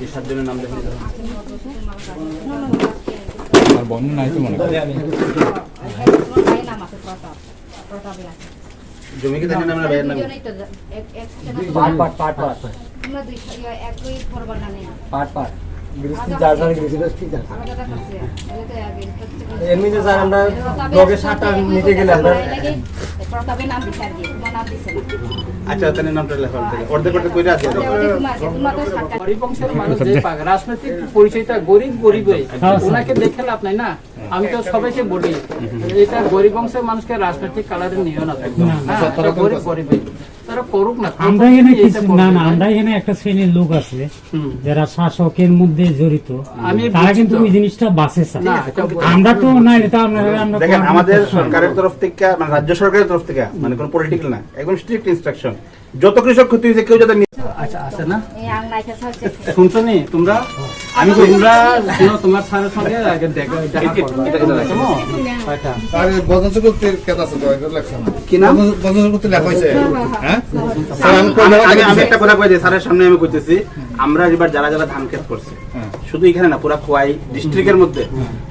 এই সাতজনের নাম দেখুন। আর বর্ণনা নাই তো মনে করি জমি কি দেখেন আমরা ভাইয়ের নাম পাট এমনিতে স্যার আমরা ব্লগে 7টা নিতে গেলে আমরা আচ্ছা তাদের নামটা লেখা হবে অর্ধেক অর্ধেক কইরা আছে গরিব বংশের মানুষ যে রাজনৈতিক পরিচয়টা গরিবই ওনাকে দেখে লাভ নাই না। আমি তো সবাইকে বলি এটা গরিব বংশের মানুষকে রাজনৈতিক কালারে নিও না, গরিবই তারা করুক না। আমরা এখানে আমরা এখানে একটা শ্রেণীর লোক আছে যারা শাসকের মধ্যে জড়িত, তারা কিন্তু ওই জিনিসটা বাঁচে। আমরা তো না, এটা আমরা দেখেন আমাদের সরকারের তরফ থেকে মানে রাজ্য সরকারের তরফ থেকে মানে কোনো পলিটিক্যাল না, একদম স্ট্রিক্ট ইনস্ট্রাকশন যত কৃষক ক্ষতি হয়েছে কেউ যাতে আচ্ছা আছে না শুনছো নি তোমরা? আমি তোমরা শুনো তোমার স্যারের সঙ্গে আগে দেখা আমি একটা কথা কই দিই স্যারের সামনে আমি কইতেছি, আমরা এবার যারা যারা ধান ক্ষেত করছি শুধু এখানে না পুরা খোয়াই ডিস্ট্রিক্টের মধ্যে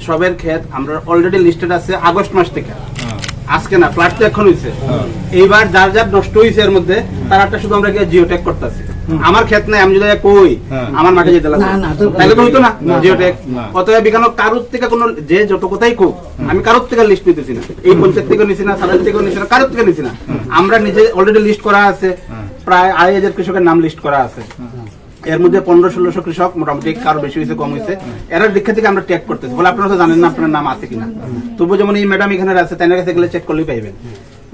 সবের ক্ষেত আমরা অলরেডি লিস্টেড আছে আগস্ট মাস থেকে। আজকে না, ফ্ল্যাট তো এখন হয়েছে। এইবার যার যার নষ্ট হয়েছে এর মধ্যে তার একটা শুধু আমরা জিও ট্যাগ করতেছি। আমার ক্ষেত নাই, আমি যদি কই আমার মাঠে যেতে লাগবে তাহলে তো হইতো না জিও ট্যাগ। অতএব এখানে কারোর থেকে কোনো যে যত কথাই কোক আমি কারোর থেকে লিস্ট নিতেছি না, এই পঞ্চায়েত থেকে নিছি না, সারাল থেকে নিছি না, কারোর থেকে নিছি না। আমরা নিজে অলরেডি লিস্ট করা আছে, প্রায় 2,500 কৃষকের নাম লিস্ট করা আছে। এর মধ্যে 1500-1600 কৃষক মোটামুটি কারো বেশি হয়েছে কম হয়েছে, এরা দীক্ষা থেকে আমরা ট্যাগ করতেছি। বলে আপনারা তো জানেন না আপনার নাম আছে কিনা। তবু যেমন এই ম্যাডাম এখানে আছে, তাই কাছে গেলে চেক করলেই পাইবেন।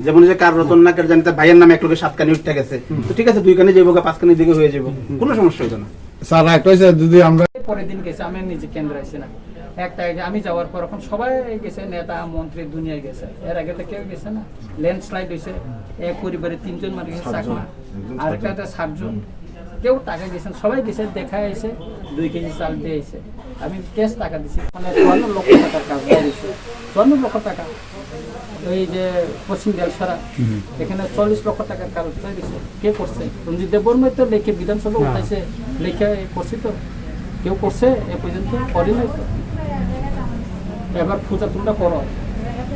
যেমন যে কার রতন না কার জানিতে ভাইয়ের নামে এক লোকের 7 কানি উঠে গেছে, তো ঠিক আছে 2 কানি যাবো 5 কানি দিকে হয়ে যাবো, কোনো সমস্যা হইতো না। স্যার একটা হইছে যদি আমরা পরের দিন গেছে, আমি নিজে কেন্দ্রে আছি না, একটা আমি যাওয়ার পর এখন সবাই গেছে, নেতা মন্ত্রী দুনিয়ায় গেছে। এর আগে তো কেউ গেছে না। ল্যান্ডস্লাইড হয়েছে, এক পরিবারে 3 জন মারা গেছে, চাকমা আর একটা 7 জন। কেউ টাকা দিয়েছেন, সবাই দিয়েছে, দেখা এসে 2 কেজি চাল দিয়ে এসে আমি ক্যাশ টাকা দিছি। মানে 54 লক্ষ টাকার কাজ দিয়েছে, 54 লক্ষ টাকা। ওই যে পশ্চিম বেলসরা এখানে 40 লক্ষ টাকার কাজ দিয়েছে। কে করছে? রঞ্জিত দেববর্মা তো লেখে বিধানসভা উঠাইছে, লেখে করছি তো কেউ করছে এ পর্যন্ত করি নাই তো। এবার পূজা তোমরা করো,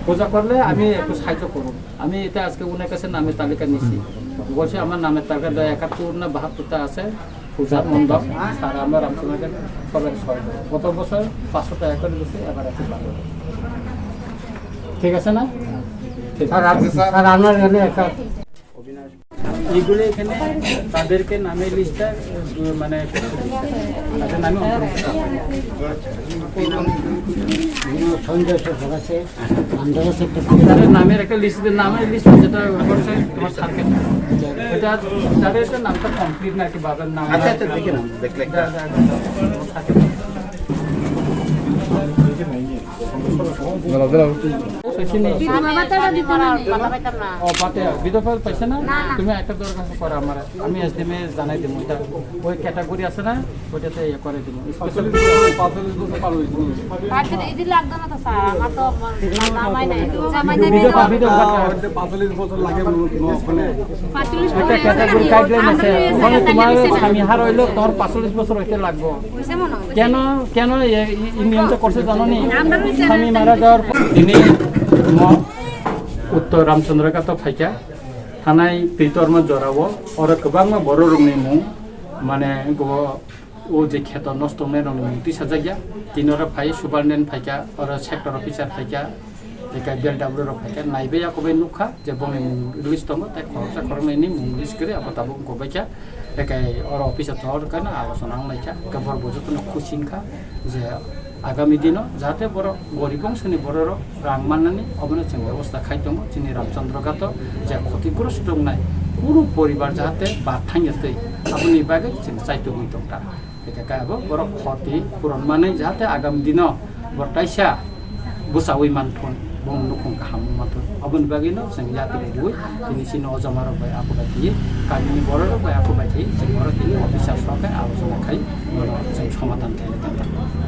পূজা করলে আমি একটু সাহায্য করবো। আমি এটা আজকে ওনার কাছে নামের তালিকা নিছি, বলছি আমার নামের তালিকা 71 না 72টা আছে পূজার মণ্ডপ। আর আমার রামচন্দ্রের সবাই সহায় গত বছর 500 টাকা করে দিয়েছে, এবার একটু ভালো। ঠিক আছে না? আপনার এখানে একটা এইগুলো এখানে তাদেরকে নামের লিস্টটা মানে তাদের নামে তাদের নামের একটা লিস্ট, নামের লিস্ট যেটা করছে তোমার সার্কেল, এটা তাদের নামটা কমপ্লিট না কি বাবার নাম। আচ্ছা আচ্ছা দেখে নাও, দেখলে বিধবা পাইছে না তুমি একটা দরখাস্ত করো আমার, আমি এসডিএম এ জানাই দিব। ওইটা ওই ক্যাটাগরি আছে না, ওইটাতে ইয়ে করে দিব। একটা ক্যাটাগরি গাইডলাইন আছে, ওখানে তোমার স্বামী হার হইলো তোমার 45 বছর হইতে লাগবে। কেন কেন এই নিয়মটা করছে জানো নি? স্বামী মারা যাওয়ার পর তিনি উত্তর रामचंद्रका तो फाइका थानाय पितरमा जरावो और गोबां बर' रंनि मुं माने ओ जे खेत नष्ट होनाय रंनि मुं तिसा जायगा तिनरा फाइ सुपारडेन्ट फाइका और सेक्टर अफिसार फाइका एका बेलडाब्लिउ रो फाइका नायबाय आकोबाय नुखा जे बंनि मुं लिस्ट दङ ताय खरसा खरनायनि मुं लिस्ट करे आबो ताबो गबायका एकाय और अफिसार थर kana आलोचना नायका गबर बजतनो खुसिनखा जे आगामी दिनाव जाहाथे बर' गरिब बंशनि बर' रां माननानै अबनो जों बेबस्था खायदों जोंनि रामचंद्रगात जे क्षतिग्रस्त दंनाय कुनु परिबार जाहाथे बाथाङै आबोनि बागै जों चाइतो दं दा बेखायबो बर' क्षति पूरण माने जाहाथे आगामी दिनाव बरताइसा बुसावै मानथन बं नखं गाहाम माथन अबोनि बागैनो जों यात्रे दुइ दिनैसिम अजमार बाय आफोबायथि गामिनि बर' बाय आफोबायथि जों बर' दिनै अफिसार सरखार आलोचना खाय जों समाधान खालामनो